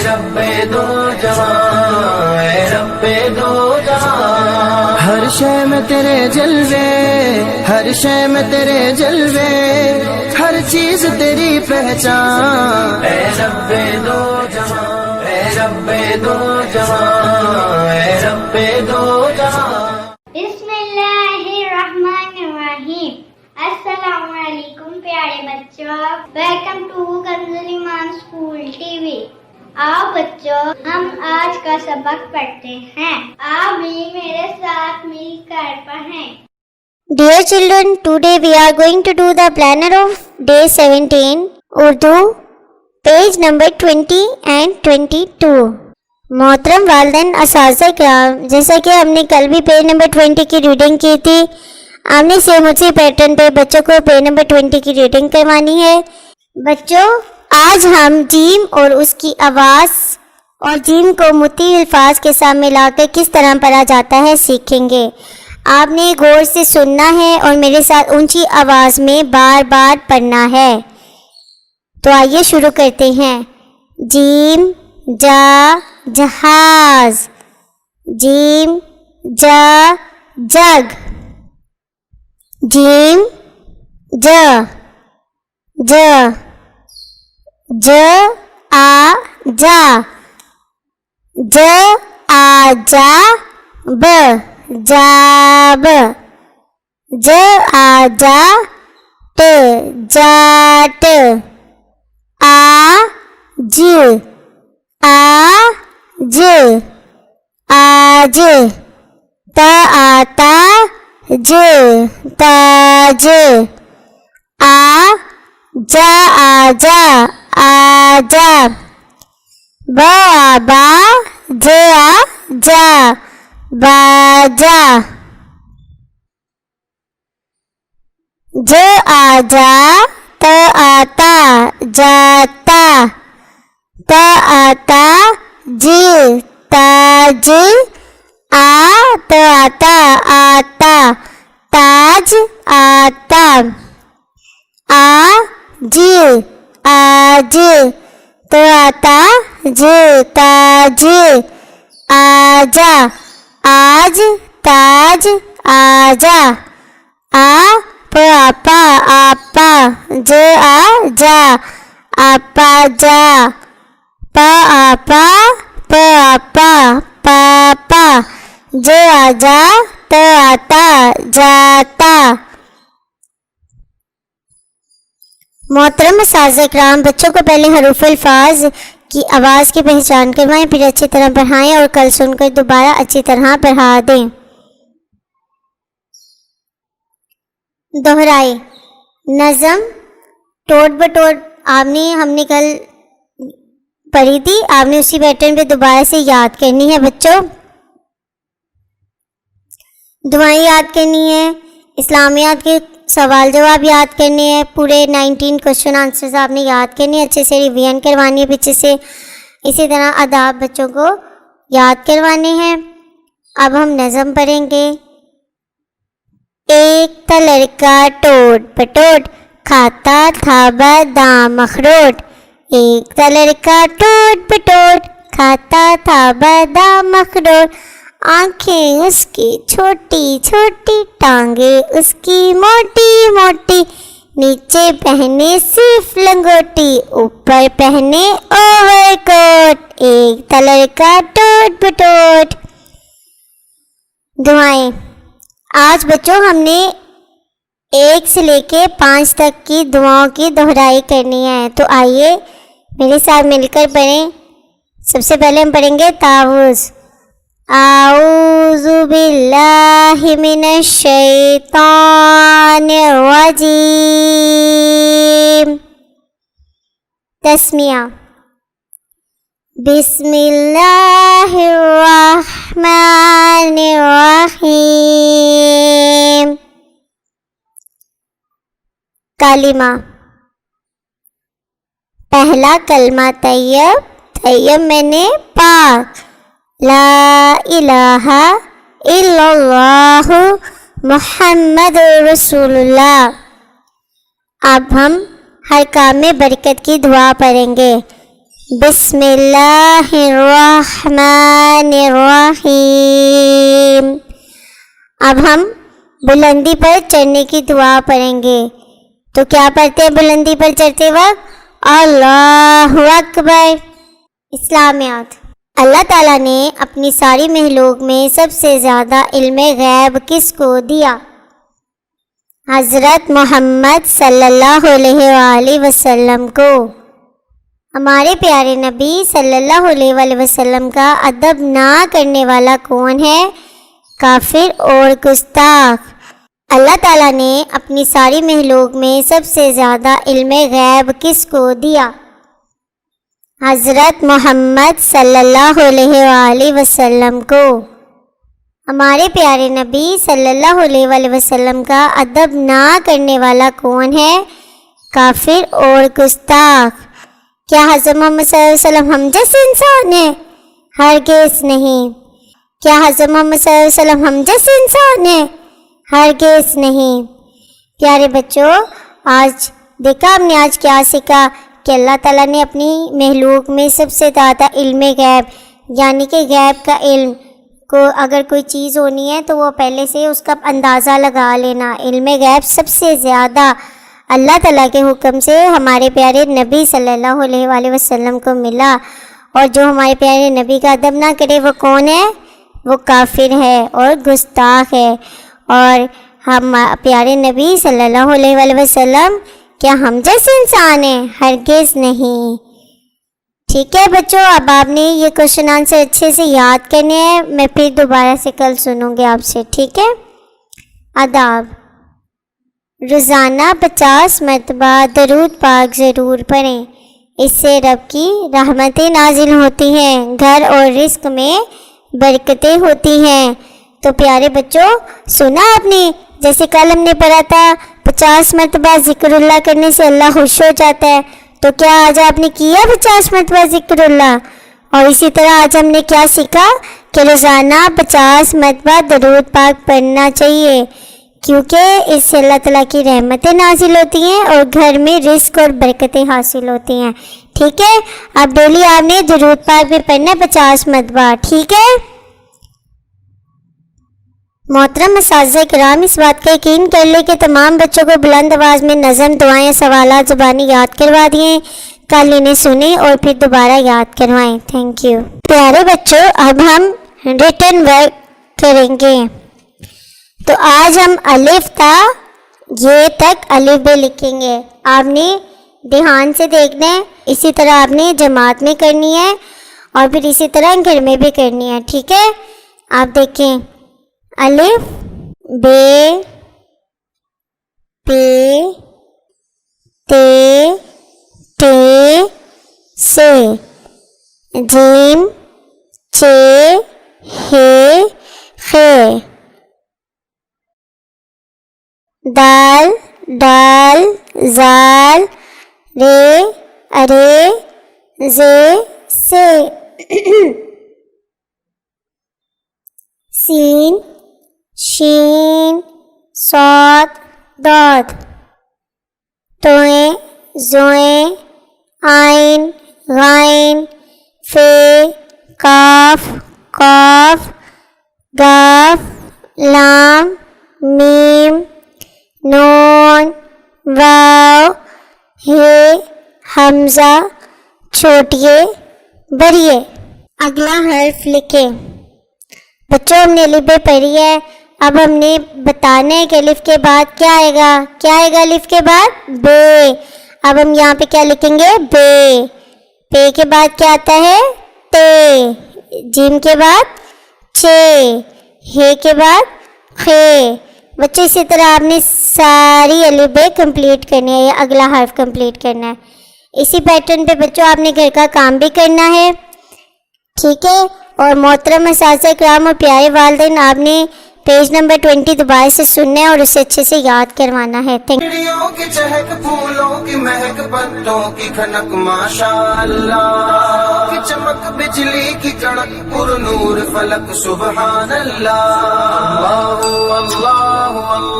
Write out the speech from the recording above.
رب دو جہاں، اے رب دو جہاں، ہر شے میں تیرے جلوے، ہر شے میں تیرے جلوے، ہر چیز تیری پہچان، اے رب دو جہاں، اے رب دو جہاں، اے رب دو جہاں۔ بسم اللہ الرحمن الرحیم۔ السلام علیکم پیارے بچوں، ویلکم ٹو کنزل ایمان اسکول ٹی وی۔ آؤ بچوں ہم آج کا سبق پڑھتے ہیں، آپ بھی میرے ساتھ مل کر پڑھیں۔ Dear children, today we are going to do the planner of day 17 Urdu, page number 20 and 22۔ محترم والدین اساتذہ کرام، جیسا کہ ہم نے کل بھی پیج نمبر 20 کی ریڈنگ کی تھی، آپ نے سیم اسی پیٹرن پہ بچوں کو پیج نمبر 20 کی ریڈنگ کروانی ہے۔ بچوں آج ہم جیم اور اس کی آواز اور جیم کو متی الفاظ کے ساتھ ملا کر کس طرح پڑھا جاتا ہے سیکھیں گے۔ آپ نے غور سے سننا ہے اور میرے ساتھ اونچی آواز میں بار بار پڑھنا ہے۔ تو آئیے شروع کرتے ہیں۔ جیم جا جہاز، جیم جا جگ، جیم جا ج ج آ جا، ج آ جا ب جاب، ج آ جا ٹ جاٹ، آ ج آج آج، تا آتا ج تاج، آ جا آجا آجا، با آبا جا جا باجا، ج آجا تا آتا جاتا، تا آتا ج تاج، آ تا آتا آتا تاج آتا، آ ج آج تا آتا ج تاج آجا، آج تاج آجا، آ پ آپا آپا ج آ جا آپا جا، پا آپا پ آپا پاپا، ج آجا ت آتا جاتا۔ محترم اساتذہ کرام، بچوں کو پہلے حروف الفاظ کی آواز کی پہچان کروائیں، پھر اچھی طرح پڑھائیں اور کل سن کر دوبارہ اچھی طرح پڑھا دیں۔ دہرائے نظم ٹوٹ بٹوٹ ہم نے کل پڑھی تھی، آپ نے اسی پیٹرن پہ دوبارہ سے یاد کرنی ہے بچوں۔ دعائیں یاد کرنی ہے، اسلامیات کے سوال جواب یاد کرنے ہیں، پورے 19 کوشچن آنسرز آپ نے یاد کرنے ہیں، اچھے سے ریویژن کروانی ہے پیچھے سے، اسی طرح آداب بچوں کو یاد کروانے ہیں۔ اب ہم نظم پڑھیں گے۔ ایک تھا لڑکا ٹوٹ پٹوٹ، کھاتا تھا بادام اخروٹ، ایک تھا لڑکا ٹوٹ پٹوٹ، کھاتا تھا بادام اخروٹ، آنکھیں اس کی چھوٹی چھوٹی، ٹانگیں اس کی موٹی موٹی، نیچے پہنے صرف لنگوٹی، اوپر پہنے اوور کوٹ، ایک تھا لڑکا ٹوٹ پٹوٹ۔ دعائیں آج بچوں ہم نے 1 سے لے کے 5 تک کی دعاؤں کی دہرائی کرنی ہے، تو آئیے میرے ساتھ مل کر پڑھیں۔ سب سے پہلے ہم پڑھیں گے تعوذ۔ اعوذ باللہ من الشیطان الرجیم۔ تسمیہ۔ بسم اللہ الرحمن الرحیم۔ کلمہ۔ پہلا کلمہ طیب، طیب میں نے پاک، لا الہ الا اللہ محمد رسول اللہ۔ اب ہم ہر کام میں برکت کی دعا پڑھیں گے۔ بسم اللہ الرحمن الرحیم۔ اب ہم بلندی پر چڑھنے کی دعا پڑھیں گے۔ تو کیا پڑھتے ہیں بلندی پر چڑھتے وقت؟ اللہ اکبر۔ اسلامیات: اللہ تعالیٰ نے اپنی ساری مخلوق میں سب سے زیادہ علم غیب کس کو دیا؟ حضرت محمد صلی اللہ علیہ وآلہ وسلم کو۔ ہمارے پیارے نبی صلی اللہ علیہ وآلہ وسلم کا ادب نہ کرنے والا کون ہے؟ کافر اور گستاخ۔ اللہ تعالیٰ نے اپنی ساری مخلوق میں سب سے زیادہ علم غیب کس کو دیا؟ حضرت محمد صلی اللہ علیہ وآلہ وسلم کو۔ ہمارے پیارے نبی صلی اللہ علیہ وآلہ وسلم کا ادب نہ کرنے والا کون ہے؟ کافر اور گستاخ۔ کیا حضرت محمد صلی اللہ علیہ وسلم ہم جیسے انسان ہیں؟ ہرگز نہیں۔ کیا حضرت محمد صلی اللہ علیہ وسلم ہم جیسے انسان ہیں؟ ہرگز نہیں۔ پیارے بچوں، آج دیکھا ہم نے آج کیا سیکھا کہ اللہ تعالیٰ نے اپنی مخلوق میں سب سے زیادہ علم غیب، یعنی کہ غیب کا علم کو اگر کوئی چیز ہونی ہے تو وہ پہلے سے اس کا اندازہ لگا لینا۔ علم غیب سب سے زیادہ اللہ تعالیٰ کے حکم سے ہمارے پیارے نبی صلی اللہ علیہ وآلہ وسلم کو ملا، اور جو ہمارے پیارے نبی کا ادب نہ کرے وہ کون ہے؟ وہ کافر ہے اور گستاخ ہے۔ اور ہم پیارے نبی صلی اللہ علیہ وآلہ وسلم کیا ہم جیسے انسان ہیں؟ ہرگز نہیں۔ ٹھیک ہے بچوں، اب آپ نے یہ کوشچن آنسر اچھے سے یاد کرنے ہیں۔ میں پھر دوبارہ سے کل سنوں گی آپ سے، ٹھیک ہے؟ آداب: روزانہ 50 مرتبہ درود پاک ضرور پڑھیں، اس سے رب کی رحمتیں نازل ہوتی ہیں، گھر اور رزق میں برکتیں ہوتی ہیں۔ تو پیارے بچوں، سنا آپ نے جیسے کل ہم نے پڑھا تھا 50 مرتبہ ذکر اللہ کرنے سے اللہ خوش ہو جاتا ہے، تو کیا آج آپ نے کیا 50 مرتبہ ذکر اللہ؟ اور اسی طرح آج ہم نے کیا سیکھا کہ روزانہ 50 مرتبہ درود پاک پڑھنا چاہیے، کیونکہ اس سے اللہ تعالیٰ کی رحمتیں نازل ہوتی ہیں اور گھر میں رزق اور برکتیں حاصل ہوتی ہیں۔ ٹھیک ہے؟ اب ڈیلی آپ نے درود پاک بھی پڑھنا 50 مرتبہ، ٹھیک ہے؟ محترم اساتذہ کرام، اس بات کا یقین کر لیں کہ تمام بچوں کو بلند آواز میں نظم، دعائیں، سوالات زبانی یاد کروا دیے، کل انہیں سنیں اور پھر دوبارہ یاد کروائیں۔ Thank you. پیارے بچوں، اب ہم ریٹن ورک کریں گے۔ تو آج ہم الف تا یہ تک الف بے لکھیں گے۔ آپ نے دھیان سے دیکھنا ہے، اسی طرح آپ نے جماعت میں کرنی ہے اور پھر اسی طرح گھر میں بھی کرنی ہے، ٹھیک ہے؟ آپ دیکھیں، الف بے پے تے ٹے سے، جیم چے ہے خے، دال ڈال زال رے ارے زے سے، سین شین صاد ضاد، توئیں زوئیں عین غین، فے کاف قاف گاف لام میم نون واو ہے حمزہ چھوٹیے بڑیے۔ اگلا حرف لکھیں۔ بچوں، ہم نے الف بے پڑھی ہے، اب ہم نے بتانا ہے کہ الف کے بعد کیا آئے گا؟ کیا آئے گا الف کے بعد؟ بے۔ اب ہم یہاں پہ کیا لکھیں گے؟ بے۔ پے کے بعد کیا آتا ہے؟ تے۔ جیم کے بعد چے۔ ہے کے بعد خے۔ بچوں، اسی طرح آپ نے ساری الف بے کمپلیٹ کرنی ہے، یہ اگلا حرف کمپلیٹ کرنا ہے۔ اسی پیٹرن پہ بچوں آپ نے گھر کا کام بھی کرنا ہے، ٹھیک ہے؟ اور محترم اساتذہ کرام اور پیارے والدین، آپ نے پیج نمبر 20 دوبارہ سے سننا ہے اور اسے اچھے سے یاد کروانا ہے۔ چڑیوں کی چہک، پھولوں کی مہک، پتوں کی کھنک، ماشاءاللہ کی چمک، بجلی کی کڑک، پر نور فلک، سبحان اللہ، اللہ اللہ اللہ۔